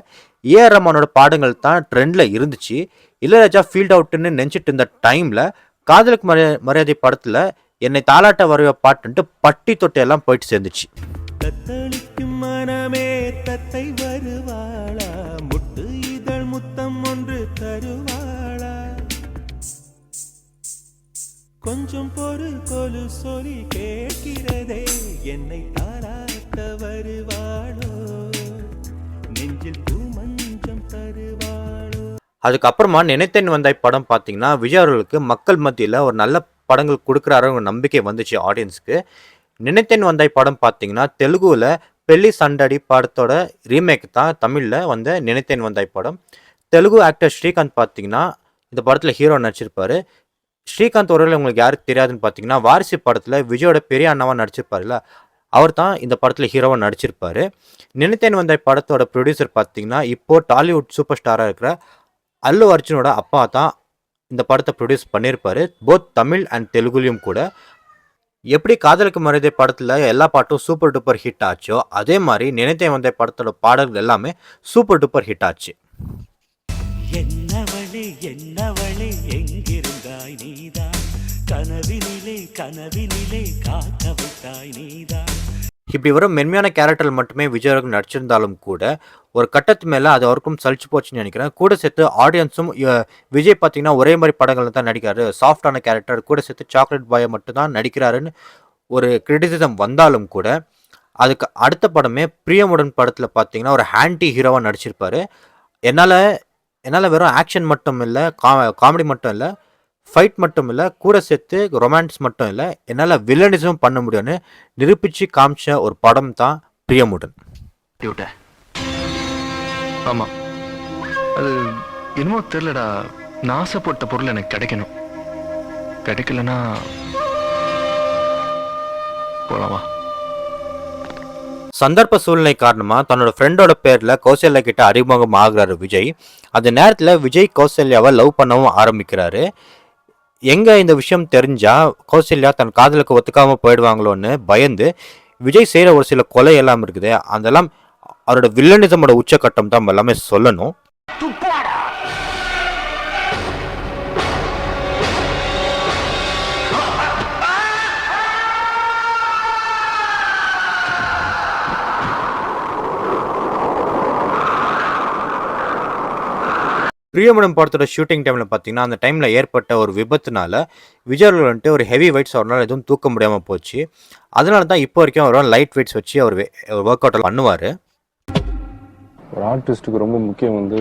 ஏஆர் ரஹ்மானோட பாடங்கள் தான் ட்ரெண்டில் இருந்துச்சு. இளையராஜா ஃபீல்ட் அவுட்டுன்னு நினச்சிட்டு இருந்த டைமில் காதலுக்கு மரியாதை படத்தில் என்னை தாலாட்ட வருவ பாட்டுன்ட்டு பட்டி தொட்டி எல்லாம் போயிட்டு சேர்ந்துச்சு. தத்தளிக்கும் மனமே தத்தை வருவாளா, முட்டு இதழ் முத்தம் ஒன்று தருவாளா, கொஞ்சம் பொறு கொலு சொல்லி கேட்கிறதே, என்னை தாராட்ட வருவாளோ, நெஞ்சில் பூ மஞ்சம் தருவாளோ. அதுக்கப்புறமா நினைத்தேன் வந்தாய் படம் பார்த்தீங்கன்னா விஜய் அவர்களுக்கு மக்கள் மத்தியில் ஒரு நல்ல படங்கள் கொடுக்குறாருங்கிற நம்பிக்கை வந்துச்சு ஆடியன்ஸுக்கு. நினைத்தேன் வந்தாய் படம் பார்த்தீங்கன்னா தெலுங்குல பெல்லி சண்டடி படத்தோட ரீமேக் தான் தமிழில் வந்த நினைத்தேன் வந்தாய் படம். தெலுங்கு ஆக்டர் ஸ்ரீகாந்த் பார்த்தீங்கன்னா இந்த படத்தில் ஹீரோ நடிச்சிருப்பாரு. ஸ்ரீகாந்த் ஒருவேளை உங்களுக்கு யாருக்கு தெரியாதுன்னு பார்த்தீங்கன்னா வாரிசு படத்தில் விஜயோட பெரிய அண்ணாவாக நடிச்சிருப்பாருல்ல, அவர் தான் இந்த படத்தில் ஹீரோவாக நடிச்சிருப்பாரு. நினைத்தேன் வந்தாய் படத்தோட ப்ரொடியூசர் பார்த்தீங்கன்னா இப்போது டாலிவுட் சூப்பர் ஸ்டாராக இருக்கிற அல்லு அர்ஜுனோட அப்பா தான் இந்த படத்தை ப்ரொடியூஸ் பண்ணியிருப்பாரு, போத் தமிழ் அண்ட் தெலுங்குலையும் கூட. எப்படி காதலுக்கு மரியாதை படத்தில் எல்லா பாட்டும் சூப்பர் டூப்பர் ஹிட் ஆச்சோ அதே மாதிரி நினைத்தேன் வந்தாய் படத்தோட பாடல்கள் எல்லாமே சூப்பர் டூப்பர் ஹிட் ஆச்சு. என்னவளே என்னவளே எங்கிருந்தாய் நீதான், கனவினிலே கனவினிலே காக்க வைத்தாய் நீதான். இப்படி வரும் மென்மையான கேரக்டர் மட்டுமே விஜய் அவர்கள் நடிச்சிருந்தாலும் கூட ஒரு கட்டத்து மேலே அது அவருக்கும் சலிச்சு போச்சுன்னு நினைக்கிறேன். கூட சேர்த்து ஆடியன்ஸும் விஜய் பார்த்தீங்கன்னா ஒரே மாதிரி படங்கள் தான் நடிக்கிறாரு, சாஃப்டான கேரக்டர், கூட சேர்த்து சாக்லேட் பாயை மட்டும் தான் நடிக்கிறாருன்னு ஒரு கிரிட்டிசிசம் வந்தாலும் கூட அதுக்கு அடுத்த படமே பிரியமுடன் படத்தில் பார்த்தீங்கன்னா ஒரு ஹாண்டி ஹீரோவாக நடிச்சிருப்பாரு. என்னால் வெறும் ஆக்ஷன் மட்டும் இல்லை, காமெடி மட்டும் இல்லை, ஃபைட் மட்டும் இல்லை, கூட சேர்த்து ரொமான்ஸ் மட்டும் இல்லை, என்னால் வில்லனிசம் பண்ண முடியும்னு நிரூபித்து காமிச்ச ஒரு படம் தான் பிரியமுடன். ஆமாம், அது என்னமோ தெரிலடா, நான் ஆசைப்பட்ட பொருள் எனக்கு கிடைக்கணும், கிடைக்கலன்னா போலாமா. சந்தர்ப்ப சூழ்நிலை காரணமாக தன்னோட ஃப்ரெண்டோட பேரில் கௌசல்யா கிட்ட அறிமுகம் ஆகுறாரு விஜய். அந்த நேரத்தில் விஜய் கௌசல்யாவை லவ் பண்ணவும் ஆரம்பிக்கிறாரு. எங்கே இந்த விஷயம் தெரிஞ்சால் கௌசல்யா தன் காதலுக்கு ஒத்துக்காமல் போயிடுவாங்களோன்னு பயந்து விஜய் செய்கிற ஒரு சில கொலை எல்லாம் இருக்குது, அதெல்லாம் அவரோட வில்லனிசமோட உச்சக்கட்டம் தான் எல்லாமே சொல்லணும். பிரியமுடன் படத்தோட ஷூட்டிங் டைமில் பார்த்தீங்கன்னா அந்த டைமில் ஏற்பட்ட ஒரு விபத்துனால விஜய் அவர்கள் வந்துட்டு ஒரு ஹெவி வெயிட்ஸ் அவரால் எதுவும் தூக்க முடியாமல் போச்சு. அதனால தான் இப்போ வரைக்கும் அவர் லைட் வெயிட்ஸ் வச்சு அவர் ஒர்க் அவுட் பண்ணுவார். ஒரு ஆர்டிஸ்ட்டுக்கு ரொம்ப முக்கியம் வந்து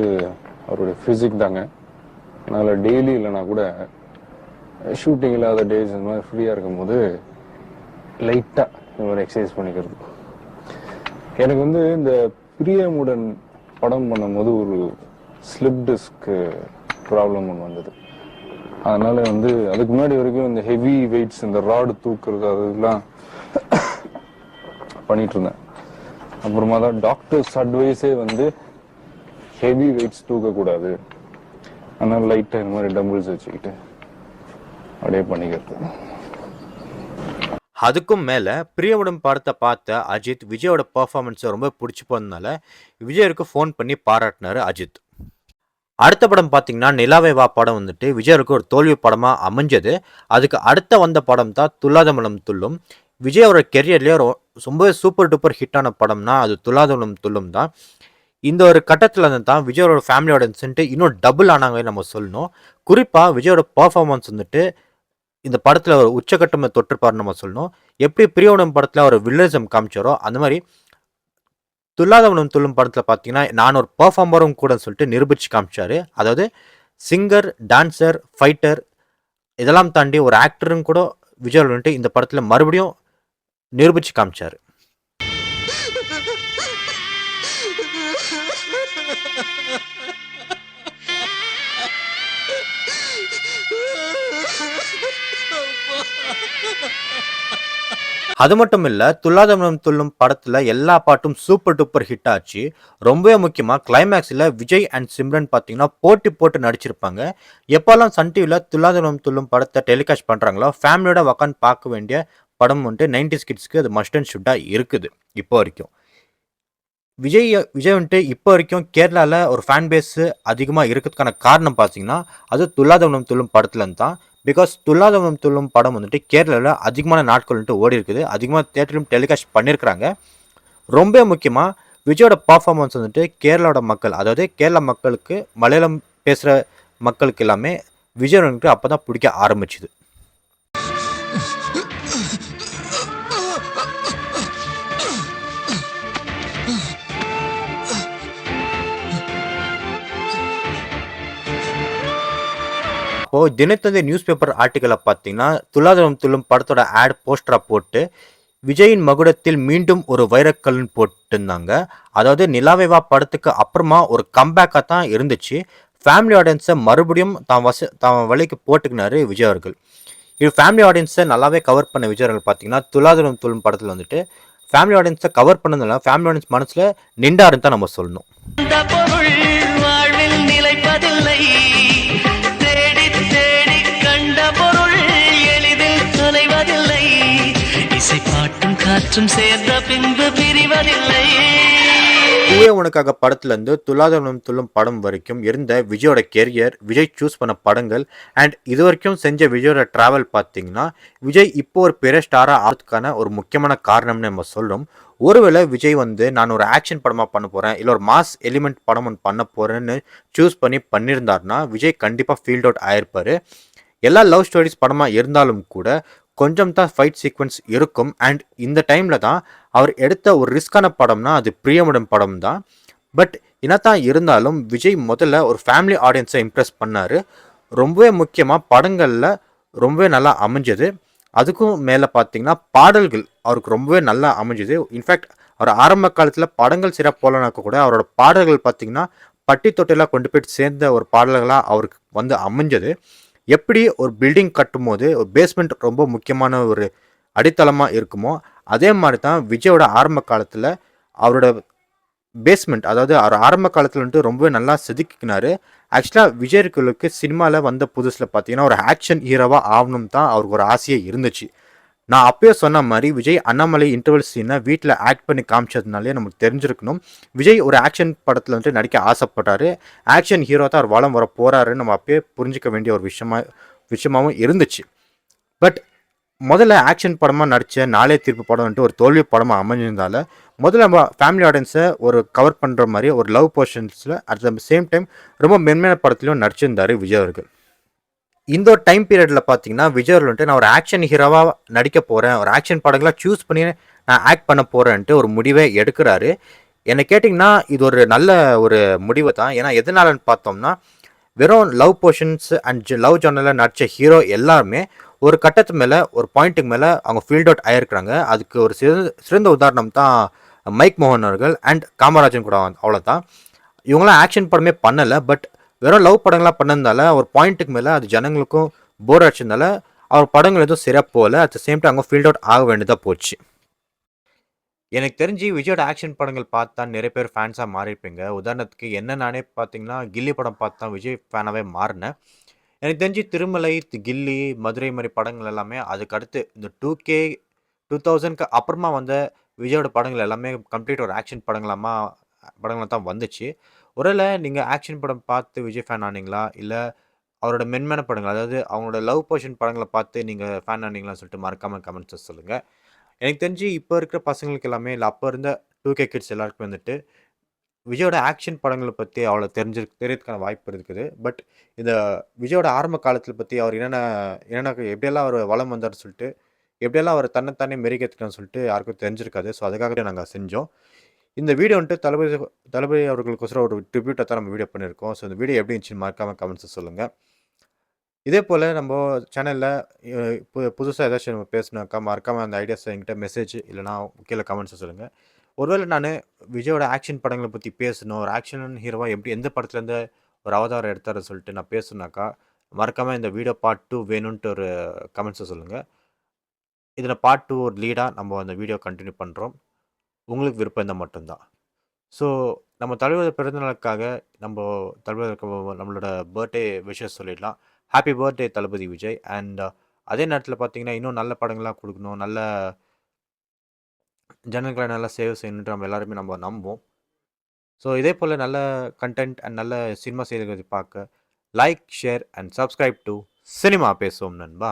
அவருடைய ஃபிசிக் தாங்க. அதனால் டெய்லி இல்லைனா கூட ஷூட்டிங் இல்லாத டேஸ் இந்த மாதிரி ஃப்ரீயாக இருக்கும்போது லைட்டாக இந்த மாதிரி எக்ஸசைஸ் பண்ணிக்கிறது. எனக்கு வந்து இந்த பிரியமுடன் படம் பண்ணும்போது ஒரு ஸ்லிப் டிஸ்க் ப்ராப்ளம் ஒன்று வந்தது. அதனால வந்து அதுக்கு முன்னாடி வரைக்கும் இந்த ஹெவி வெயிட்ஸ், இந்த ராடு தூக்குறது அதெல்லாம் பண்ணிட்டு இருந்தேன். அப்புறமா தான் டாக்டர்ஸ் அட்வைஸே வந்து ஹெவி வெயிட்ஸ் தூக்கக்கூடாது, அதனால லைட்டாக இந்த மாதிரி டம்பிள்ஸ் வச்சுக்கிட்டு அப்படியே பண்ணிக்கிறது. அதுக்கும் மேலே பிரியமுடன் படத்தை பார்த்த அஜித் விஜயோட பர்ஃபார்மன்ஸை ரொம்ப பிடிச்சி போனதுனால விஜயருக்கு ஃபோன் பண்ணி பாராட்டினார் அஜித். அடுத்த படம் பார்த்தீங்கன்னா நிலாவே வா படம் வந்துட்டு விஜயருக்கு ஒரு தோல்வி படமாக அமைஞ்சது. அதுக்கு அடுத்த வந்த படம் தான் துல்லாத மனம் துள்ளும். விஜய் அவரோட கெரியர்லேயே ரொம்பவே சூப்பர் டூப்பர் ஹிட்டான படம்னா அது துல்லாத மனம் துள்ளும் தான். இந்த ஒரு கட்டத்தில் தான் விஜயோட ஃபேமிலியோட இன்சென்ட்டு இன்னும் டபுள் ஆனாங்க நம்ம சொல்லணும். குறிப்பாக விஜயோட பர்ஃபார்மன்ஸ் வந்துட்டு இந்த படத்தில் ஒரு உச்சக்கட்டமை தொற்றுப்பாருன்னு நம்ம சொல்லணும். எப்படி பிரியமுடன் படத்தில் ஒரு வில்லனிசம் காமிச்சாரோ அந்த மாதிரி துல்லாத மனம் துள்ளும் படத்தில் பார்த்தீங்கன்னா நான் ஒரு பர்ஃபார்மரும் கூட சொல்லிட்டு நிரூபிச்சு காமிச்சாரு. அதாவது சிங்கர், டான்சர், ஃபைட்டர் இதெல்லாம் தாண்டி ஒரு ஆக்டரும் கூட விஜய் வந்துட்டு இந்த படத்தில் மறுபடியும் நிரூபிச்சு காமிச்சாரு. அது மட்டும் இல்லை, துல்லாத மனம் துள்ளும் படத்தில் எல்லா பாட்டும் சூப்பர் டூப்பர் ஹிட் ஆச்சு. ரொம்பவே முக்கியமாக கிளைமேக்ஸில் விஜய் அண்ட் சிம்ரன் பார்த்தீங்கன்னா போட்டி போட்டு நடிச்சிருப்பாங்க. எப்போல்லாம் சன் டிவியில் துல்லாத மனம் துள்ளும் படத்தை டெலிகாஸ்ட் பண்ணுறாங்களோ ஃபேமிலியோட உக்காந்து பார்க்க வேண்டிய படம் வந்துட்டு 90s கிட்ஸ்க்கு அது மஸ்ட் அண்ட் ஷுட்டாக இருக்குது இப்போ வரைக்கும். விஜய் வந்துட்டு இப்போ வரைக்கும் கேரளாவில் ஒரு ஃபேன் பேஸு அதிகமாக இருக்கிறதுக்கான காரணம் பார்த்தீங்கன்னா, அது துல்லாதவனம் துள்ளும் படத்துலேருந்து தான். பிகாஸ் துல்லாதவனம் துள்ளும் படம் வந்துட்டு கேரளாவில் அதிகமான நாட்கள் வந்துட்டு ஓடி இருக்குது. அதிகமாக தேட்டரிலும் டெலிகாஸ்ட் பண்ணியிருக்கிறாங்க. ரொம்ப முக்கியமாக விஜயோட பர்ஃபார்மன்ஸ் வந்துட்டு கேரளாவோட மக்கள், அதாவது கேரளா மக்களுக்கு, மலையாளம் பேசுகிற மக்களுக்கு எல்லாமே விஜய் வந்துட்டு அப்போ தான் பிடிக்க ஆரம்பிச்சுது. அப்போது தினத்தந்தி நியூஸ் பேப்பர் ஆர்டிக்கலை பார்த்தீங்கன்னா, துல்லாதவனம் துள்ளும் படத்தோட ஆட் போஸ்டராக போட்டு விஜயின் மகுடத்தில் மீண்டும் ஒரு வைரக்கல்னு போட்டிருந்தாங்க. அதாவது நிலாவே வா படத்துக்கு அப்புறமா ஒரு கம்பேக்காக தான் இருந்துச்சு. ஃபேமிலி ஆடியன்ஸை மறுபடியும் தான் வழிக்கு போட்டுக்கினாரு விஜய் அவர்கள். இது ஃபேமிலி ஆடியன்ஸை நல்லாவே கவர் பண்ண விஜய் அவர்கள் பார்த்தீங்கன்னா, துல்லாதவனம் துள்ளும் படத்தில் வந்துட்டு ஃபேமிலி ஆடியன்ஸை கவர் பண்ணதுனால ஃபேமிலி ஆடியன்ஸ் மனசில் நின்றாருன்னு தான் நம்ம சொல்லணும். அந்த பொருள் வாழ்வில் நிலைப்பதில்லை, தேடி தேடி கண்ட பொருள் எளிதில் தொலைவதில்லை, இசை பாட்டும் காற்றும் சேர்ந்த பின்பு பிரிவதில்லை. பூவே உனக்காக படத்துலேருந்து துல்லாதவனம் துள்ளும் படம் வரைக்கும் இருந்த விஜயோட கெரியர், விஜய் சூஸ் பண்ண படங்கள் அண்ட் இது வரைக்கும் செஞ்ச விஜயோட ட்ராவல் பார்த்தீங்கன்னா, விஜய் இப்போ ஒரு பெரிய ஸ்டாராக ஆகிறதுக்கான ஒரு முக்கியமான காரணம்னு நம்ம சொல்கிறோம். ஒருவேளை விஜய் வந்து நான் ஒரு ஆக்ஷன் படமாக பண்ண போகிறேன், இல்லை ஒரு மாஸ் எலிமெண்ட் படம் ஒன்று பண்ண போகிறேன்னு சூஸ் பண்ணியிருந்தாருன்னா விஜய் கண்டிப்பாக ஃபீல்ட் அவுட் ஆயிருப்பார். எல்லா லவ் ஸ்டோரிஸ் படமாக இருந்தாலும் கூட கொஞ்சம் தான் ஃபைட் சீக்வன்ஸ் இருக்கும். அண்ட் இந்த டைமில் தான் அவர் எடுத்த ஒரு ரிஸ்கான படம்னா அது பிரியமுடன் படம் தான். பட் என்னத்தான் இருந்தாலும் விஜய் முதல்ல ஒரு ஃபேமிலி ஆடியன்ஸை இம்ப்ரெஸ் பண்ணார். ரொம்பவே முக்கியமாக படங்களில் ரொம்பவே நல்லா அமைஞ்சது. அதுக்கும் மேலே பார்த்தீங்கன்னா பாடல்கள் அவருக்கு ரொம்பவே நல்லா அமைஞ்சது. இன்ஃபேக்ட் அவர் ஆரம்ப காலத்தில் படங்கள் சிறப்பாக போலனாக்க கூட அவரோட பாடல்கள் பார்த்தீங்கன்னா பட்டி தொட்டிலாம் கொண்டு போயிட்டு சேர்ந்த ஒரு பாடல்களாக அவருக்கு வந்து அமைஞ்சது. எப்படி ஒரு பில்டிங் கட்டும் போது ஒரு பேஸ்மெண்ட் ரொம்ப முக்கியமான ஒரு அடித்தளமாக இருக்குமோ, அதே மாதிரி தான் விஜயோட ஆரம்ப காலத்தில் அவரோட பேஸ்மெண்ட், அதாவது அவர் ஆரம்ப காலத்தில் வந்துட்டு ரொம்பவே நல்லா செதுக்கினார். ஆக்சுவலாக விஜய்களுக்கு சினிமாவில் வந்த புதுசில் பார்த்தீங்கன்னா ஒரு ஆக்ஷன் ஹீரோவாக ஆகணும் தான் அவருக்கு ஒரு ஆசையே இருந்துச்சு. நான் அப்பயே சொன்ன மாதிரி விஜய் அண்ணாமலை இன்டர்வல் சீனை வீட்டில் ஆக்ட் பண்ணி காமிச்சதுனாலே நமக்கு தெரிஞ்சிருக்கணும். விஜய் ஒரு ஆக்ஷன் படத்தில் வந்துட்டு நடிக்க ஆசைப்பட்டார். ஆக்ஷன் ஹீரோ தான் அவர் வளம் வர போகிறாருன்னு நம்ம அப்பயே புரிஞ்சிக்க வேண்டிய ஒரு விஷயமாகவும் இருந்துச்சு. பட் முதல்ல ஆக்ஷன் படமாக நடித்த நாளே தீர்ப்பு படம் வந்துட்டு ஒரு தோல்வி படமாக அமைஞ்சிருந்தால முதல்ல நம்ம ஃபேமிலி ஆடியன்ஸை ஒரு கவர் பண்ணுற மாதிரி ஒரு லவ் போர்ஷன்ஸில் அட் த சேம் டைம் ரொம்ப மென்மையான படத்துலையும் நடிச்சிருந்தார் விஜய் அவர்கள். இந்த ஒரு டைம் பீரியடில் பார்த்தீங்கன்னா விஜய் அவர்கள் வந்துட்டு நான் ஒரு ஆக்ஷன் ஹீரோவாக நடிக்க போகிறேன், ஒரு ஆக்ஷன் படங்களாக சூஸ் பண்ணி நான் ஆக்ட் பண்ண போகிறேன்ட்டு ஒரு முடிவை எடுக்கிறாரு. என்னை கேட்டிங்கன்னா இது ஒரு நல்ல ஒரு முடிவு தான். ஏன்னா எதனாலன்னு பார்த்தோம்னா வெறும் லவ் போர்ஷன்ஸ் அண்ட் லவ் ஜானரில் நடித்த ஹீரோ எல்லாருமே ஒரு கட்டத்து மேலே ஒரு பாயிண்ட்டுக்கு மேலே அவங்க ஃபீல்ட் அவுட் ஆகிருக்கிறாங்க. அதுக்கு ஒரு சிறந்த உதாரணம் தான் மைக் மோகன் அவர்கள் அண்ட் காமராஜன் கூட. அவ்வளோதான். இவங்களாம் ஆக்ஷன் படமே பண்ணலை, பட் வெறும் லவ் படங்களாக பண்ணதுனால ஒரு பாயிண்ட்டுக்கு மேலே அது ஜனங்களுக்கும் போர் அடிச்சதுனால அவர் படங்கள் எதுவும் சரியாக போகல. அட் த சேம் டைம் அவங்க ஃபீல்ட் அவுட் ஆக வேண்டியதாக போச்சு. எனக்கு தெரிஞ்சு விஜயோட ஆக்ஷன் படங்கள் பார்த்தா நிறைய பேர் ஃபேன்ஸாக மாறியிருப்பீங்க. உதாரணத்துக்கு என்ன நானே பார்த்தீங்கன்னா கில்லி படம் பார்த்து தான் விஜய் ஃபேனாகவே மாறினேன். எனக்கு தெரிஞ்சு திருமலை, கில்லி, மதுரை மாதிரி படங்கள் எல்லாமே அதுக்கு அடுத்து இந்த 2K 2000க்கு அப்புறமா வந்த விஜயோட படங்கள் எல்லாமே கம்ப்ளீட் ஒரு ஆக்ஷன் படங்களாக தான் வந்துச்சு. ஒருவேளை நீங்கள் ஆக்ஷன் படம் பார்த்து விஜய் ஃபேன் ஆனீங்களா, இல்லை அவரோட மென்மையான படங்கள், அதாவது அவங்களோட லவ் போர்ஷன் படங்களை பார்த்து நீங்கள் ஃபேன் ஆனீங்களான்னு சொல்லிட்டு மறக்காமல் கமெண்ட்ஸை சொல்லுங்கள். எனக்கு தெரிஞ்சு இப்போ இருக்கிற பசங்களுக்கு எல்லாமே, இல்லை அப்போ இருந்த 2K கிட்ஸ் எல்லாருக்குமே வந்துட்டு விஜயோட ஆக்ஷன் படங்களை பற்றி அவ்வளோ தெரியறதுக்கான வாய்ப்பு இருக்குது. பட் இந்த விஜயோட ஆரம்ப காலத்தில் பற்றி அவர் என்னென்ன எப்படியெல்லாம் அவர் வளம் வந்தார்னு சொல்லிட்டு, எப்படியெல்லாம் அவர் தன்னைத்தானே மெருகேற்றினான்னு சொல்லிட்டு யாருக்கும் தெரிஞ்சிருக்காது. ஸோ அதுக்காக நாங்கள் செஞ்சோம். இந்த வீடியோ வந்துட்டு தளபதி அவர்களுக்கோசரம் ஒரு ட்ரிபியூட்டாக தான் நம்ம வீடியோ பண்ணியிருக்கோம். ஸோ இந்த வீடியோ எப்படி இருந்துச்சுன்னு மறக்காமல் கமெண்ட்ஸை சொல்லுங்கள். இதே போல் நம்ம சேனலில் புதுசாக ஏதாச்சும் நம்ம பேசினாக்கா மறக்காமல் அந்த ஐடியாஸை என்கிட்ட மெசேஜ் இல்லைனா கீழே கமெண்ட்ஸை சொல்லுங்கள். ஒருவேளை நான் விஜயோட ஆக்ஷன் படங்களை பற்றி பேசணும், ஒரு ஆக்ஷன் ஹீரோவாக எப்படி எந்த படத்துலேருந்து ஒரு அவதாரம் எடுத்தாரு சொல்லிட்டு நான் பேசுனாக்கா மறக்காமல் இந்த வீடியோ பார்ட் 2 வேணும்ன்ட்டு ஒரு கமெண்ட்ஸை சொல்லுங்கள். இதில் பார்ட் 2 ஒரு லீடாக நம்ம அந்த வீடியோ கண்டினியூ பண்ணுறோம். உங்களுக்கு விருப்பம் இருந்தால் மட்டும்தான். ஸோ நம்ம தலைவர் பிறந்தநாளுக்காக நம்மளோட பர்த்டே விஷஸ் சொல்லிடலாம். Happy birthday Thalapathy Vijay. And அதே நேரத்தில் பார்த்தீங்கன்னா இன்னும் நல்ல படங்களாக கொடுக்கணும், நல்ல ஜனங்களை நல்லா சேவை செய்யணுன்ற நம்ம எல்லாருமே நம்ம நம்புவோம். ஸோ இதே போல் நல்ல கண்டென்ட் அண்ட் நல்ல சினிமா செய்திகளை பார்க்க like, share and subscribe to cinema பேசுவோம் நண்பா.